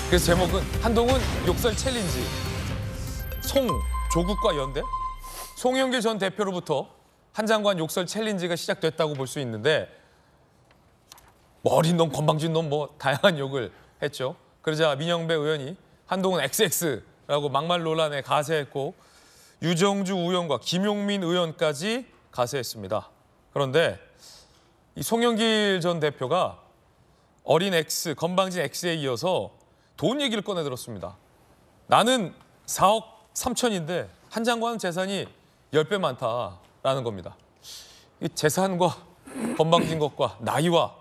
그래서 제목은 한동훈 욕설 챌린지. 조국과 연대? 송영길 전 대표로부터 한 장관 욕설 챌린지가 시작됐다고 볼 수 있는데 뭐 어린 놈, 건방진 놈 뭐 다양한 욕을 했죠. 그러자 민영배 의원이 한동훈 XX라고 막말 논란에 가세했고 유정주 의원과 김용민 의원까지 가세했습니다. 그런데 이 송영길 전 대표가 어린 X, 건방진 X에 이어서 돈 얘기를 꺼내들었습니다. 나는 4억 3천인데 한 장관은 재산이 10배 많다라는 겁니다. 이 재산과 건방진 것과 나이와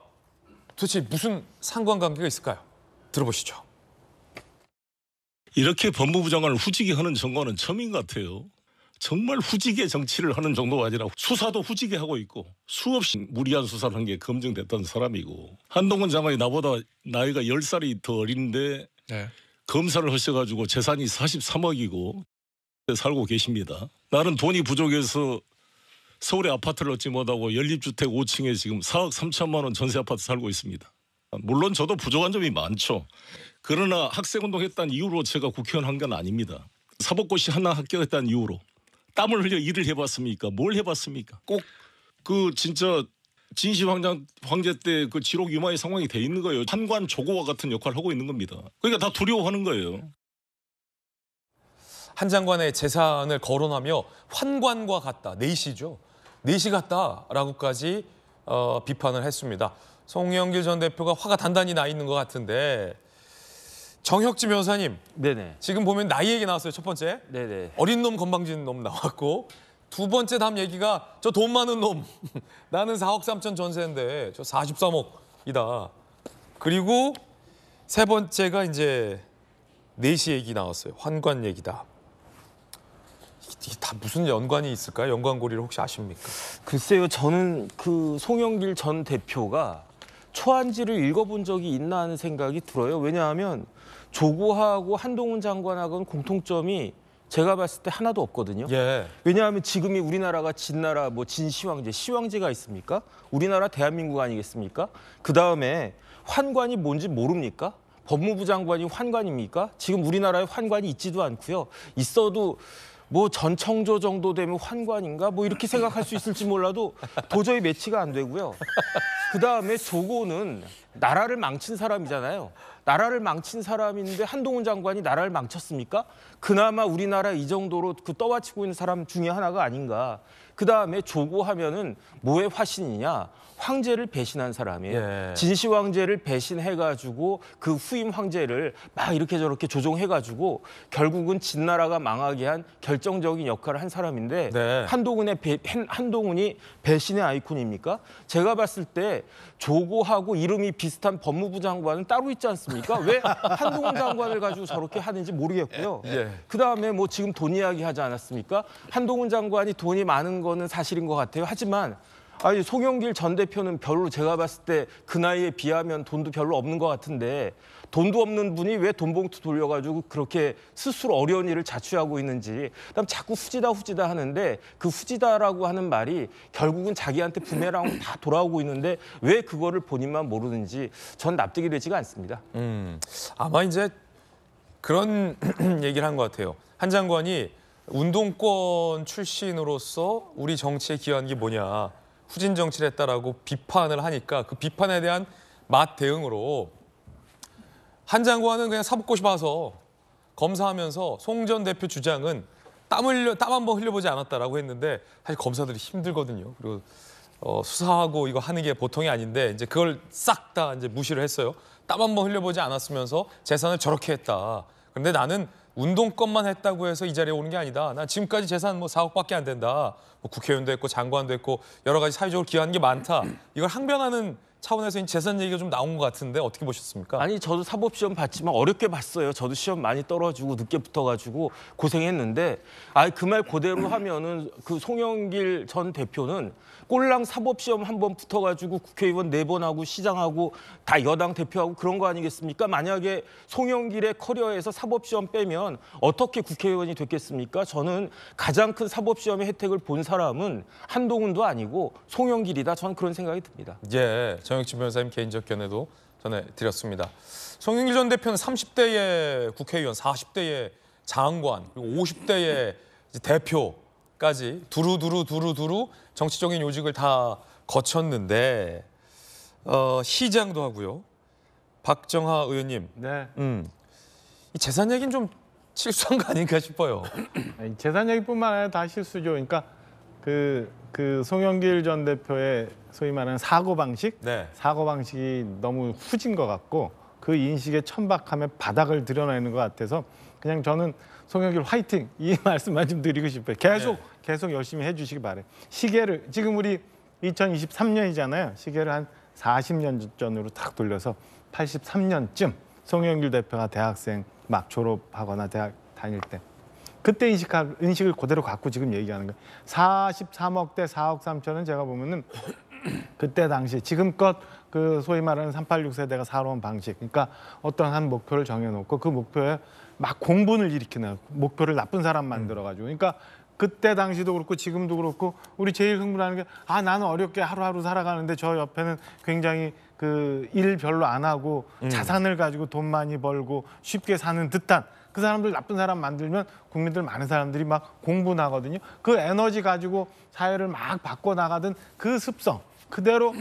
도대체 무슨 상관관계가 있을까요? 들어보시죠. 이렇게 법무부 장관을 후지게 하는 정권은 처음인 것 같아요. 정말 후지게 정치를 하는 정도가 아니라 수사도 후지게 하고 있고 수없이 무리한 수사를 한 게 검증됐던 사람이고 한동훈 장관이 나보다 나이가 10살이 더 어린데 네. 검사를 하셔가지고 재산이 43억이고 살고 계십니다. 나는 돈이 부족해서 서울에 아파트를 얻지 못하고 연립주택 5층에 지금 4억 3천만 원 전세 아파트 살고 있습니다. 물론 저도 부족한 점이 많죠. 그러나 학생운동 했다는 이유로 제가 국회의원 한 건 아닙니다. 사법고시 하나 합격했다는 이유로 땀을 흘려 일을 해봤습니까? 뭘 해봤습니까? 꼭 그 진짜 진시 황제 때 그 지록 유마의 상황이 돼 있는 거예요. 한관 조고와 같은 역할을 하고 있는 겁니다. 그러니까 다 두려워하는 거예요. 한 장관의 재산을 거론하며 환관과 같다, 내시죠. 내시 같다라고까지 비판을 했습니다. 송영길 전 대표가 화가 단단히 나 있는 것 같은데 정혁진 변호사님, 네네. 지금 보면 나이 얘기 나왔어요. 첫 번째, 네네. 어린 놈, 건방진 놈 나왔고 두 번째 다음 얘기가 저 돈 많은 놈, 나는 4억 3천 전세인데 저 43억이다. 그리고 세 번째가 이제 내시 얘기 나왔어요. 환관 얘기다. 이게 다 무슨 연관이 있을까요? 연관고리를 혹시 아십니까? 글쎄요, 저는 그 송영길 전 대표가 초안지를 읽어본 적이 있나 하는 생각이 들어요. 왜냐하면 조국하고 한동훈 장관하고는 공통점이 제가 봤을 때 하나도 없거든요. 예. 왜냐하면 지금이 우리나라가 진나라 뭐 진시황제, 시황제가 있습니까? 우리나라 대한민국 아니겠습니까? 그다음에 환관이 뭔지 모릅니까? 법무부 장관이 환관입니까? 지금 우리나라에 환관이 있지도 않고요. 있어도 뭐 전청조 정도 되면 환관인가? 뭐 이렇게 생각할 수 있을지 몰라도 도저히 매치가 안 되고요. 그다음에 조고는 나라를 망친 사람이잖아요. 나라를 망친 사람인데 한동훈 장관이 나라를 망쳤습니까? 그나마 우리나라 이 정도로 그 떠받치고 있는 사람 중에 하나가 아닌가. 그다음에 조고하면은 뭐의 화신이냐? 황제를 배신한 사람이에요. 예. 진시 황제를 배신해가지고 그 후임 황제를 막 이렇게 저렇게 조종해가지고 결국은 진나라가 망하게 한 결정적인 역할을 한 사람인데 네. 한동훈이 배신의 아이콘입니까? 제가 봤을 때 조고하고 이름이 비슷한 법무부 장관은 따로 있지 않습니까? 왜 한동훈 장관을 가지고 저렇게 하는지 모르겠고요. 예. 그다음에 뭐 지금 돈 이야기 하지 않았습니까? 한동훈 장관이 돈이 많은 거는 사실인 것 같아요. 하지만 아니 송영길 전 대표는 별로 제가 봤을 때 그 나이에 비하면 돈도 별로 없는 것 같은데 돈도 없는 분이 왜 돈봉투 돌려가지고 그렇게 스스로 어려운 일을 자취하고 있는지 그다음 자꾸 후지다 하는데 그 후지다라고 하는 말이 결국은 자기한테 부메랑으로 다 돌아오고 있는데 왜 그거를 본인만 모르는지 전 납득이 되지가 않습니다. 아마 이제 그런 얘기를 한 것 같아요. 한 장관이 운동권 출신으로서 우리 정치에 기여한 게 뭐냐. 후진 정치를 했다라고 비판을 하니까 그 비판에 대한 맞 대응으로 한 장관은 그냥 사법고시 봐서 검사하면서 송 전 대표 주장은 땀 한 번 흘려보지 않았다라고 했는데 사실 검사들이 힘들거든요. 그리고 수사하고 이거 하는 게 보통이 아닌데 이제 그걸 싹 다 이제 무시를 했어요. 땀 한 번 흘려보지 않았으면서 재산을 저렇게 했다. 그런데 나는 운동권만 했다고 해서 이 자리에 오는 게 아니다. 나 지금까지 재산 뭐 4억밖에 안 된다. 뭐 국회의원도 했고 장관도 했고 여러 가지 사회적으로 기여한 게 많다. 이걸 항변하는 차원에서 재산 얘기가 좀 나온 것 같은데 어떻게 보셨습니까? 아니 저도 사법시험 봤지만 어렵게 봤어요. 저도 시험 많이 떨어지고 늦게 붙어가지고 고생했는데 그 말 그대로 하면은 그 송영길 전 대표는 꼴랑 사법시험 한 번 붙어가지고 국회의원 4번 하고 시장하고 다 여당 대표하고 그런 거 아니겠습니까? 만약에 송영길의 커리어에서 사법시험 빼면 어떻게 국회의원이 됐겠습니까? 저는 가장 큰 사법시험의 혜택을 본 사람은 한동훈도 아니고 송영길이다. 저는 그런 생각이 듭니다. 예, 정혁진 변호사님 개인적 견해도 전해드렸습니다. 송영길 전 대표는 30대의 국회의원, 40대의 장관, 그리고 50대의 대표까지 두루 정치적인 요직을 다 거쳤는데 시장도 하고요. 박정하 의원님, 네. 이 재산 얘기는 좀 실수한 거 아닌가 싶어요. 아니, 재산 얘기뿐만 아니라 다 실수죠. 그러니까 그 송영길 전 대표의 소위 말하는 사고방식, 네. 사고방식이 너무 후진 것 같고 그 인식의 천박함에 바닥을 드러내는 것 같아서 그냥 저는 송영길 화이팅 이 말씀만 좀 드리고 싶어요. 계속 열심히 해주시기 바래요. 시계를 지금 우리 2023년이잖아요. 시계를 한 40년 전으로 딱 돌려서 83년쯤 송영길 대표가 대학생 막 졸업하거나 대학 다닐 때 그때 인식을 그대로 갖고 지금 얘기하는 거예요. 43억 대 4억 3천은 제가 보면은 그때 당시 지금껏 그 소위 말하는 386 세대가 살아온 방식, 그러니까 어떤 한 목표를 정해놓고 그 목표에 막 공분을 일으키는 목표를 나쁜 사람 만들어가지고, 그러니까 그때 당시도 그렇고 지금도 그렇고 우리 제일 흥분하는 게 나는 어렵게 하루하루 살아가는데 저 옆에는 굉장히 그 일 별로 안 하고 자산을 가지고 돈 많이 벌고 쉽게 사는 듯한 그 사람들 나쁜 사람 만들면 국민들 많은 사람들이 막 공분하거든요. 그 에너지 가지고 사회를 막 바꿔나가던 그 습성 그대로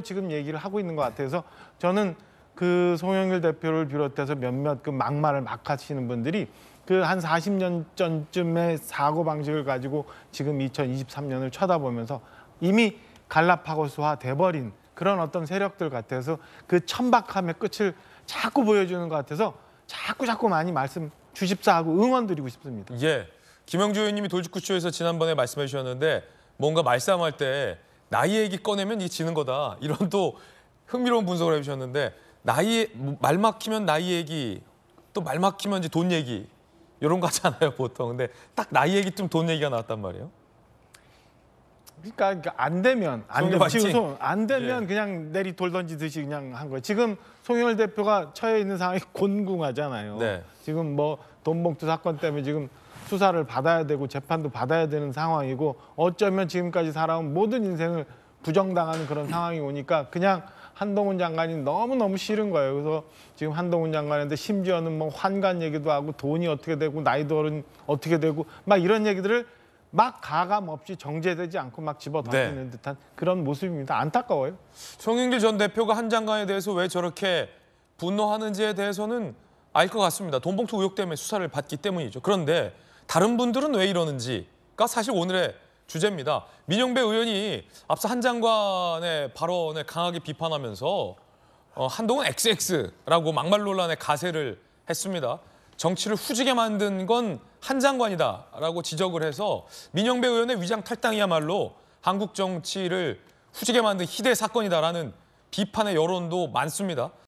지금 얘기를 하고 있는 것 같아서 저는 그 송영길 대표를 비롯해서 몇몇 그 막말을 막 하시는 분들이 그 한 40년 전쯤의 사고방식을 가지고 지금 2023년을 쳐다보면서 이미 갈라파고스화 돼버린 그런 어떤 세력들 같아서 그 천박함의 끝을 자꾸 보여주는 것 같아서 자꾸 많이 말씀 주십사 하고 응원드리고 싶습니다. 예, 김영주 의원님이 돌직구쇼에서 지난번에 말씀해 주셨는데 뭔가 말싸움할 때 나이 얘기 꺼내면 이게 지는 거다. 이런 또 흥미로운 분석을 해주셨는데 말 막히면 나이 얘기 또 말 막히면 이제 돈 얘기 이런 거 하잖아요 보통. 근데 딱 나이 얘기 좀 돈 얘기가 나왔단 말이에요. 그러니까 안 되면 화이팅! 안 되면 예. 그냥 내리 돌 던지듯이 그냥 한 거예요. 지금 송영길 대표가 처해 있는 상황이 곤궁하잖아요. 네. 지금 뭐 돈봉투 사건 때문에 지금 수사를 받아야 되고 재판도 받아야 되는 상황이고 어쩌면 지금까지 살아온 모든 인생을 부정당하는 그런 상황이 오니까 그냥 한동훈 장관이 너무너무 싫은 거예요. 그래서 지금 한동훈 장관인데 심지어는 뭐 환관 얘기도 하고 돈이 어떻게 되고 나이도 어떻게 되고 막 이런 얘기들을 막 가감 없이 정제되지 않고 막 집어던지는 듯한 그런 모습입니다. 안타까워요. 송영길 전 대표가 한 장관에 대해서 왜 저렇게 분노하는지에 대해서는 알 것 같습니다. 돈봉투 의혹 때문에 수사를 받기 때문이죠. 그런데 다른 분들은 왜 이러는지가 사실 오늘의 주제입니다. 민영배 의원이 앞서 한 장관의 발언을 강하게 비판하면서 한동훈 XX라고 막말 논란의 가세를 했습니다. 정치를 후지게 만든 건 한 장관이다라고 지적을 해서 민영배 의원의 위장 탈당이야말로 한국 정치를 후지게 만든 희대 사건이다라는 비판의 여론도 많습니다.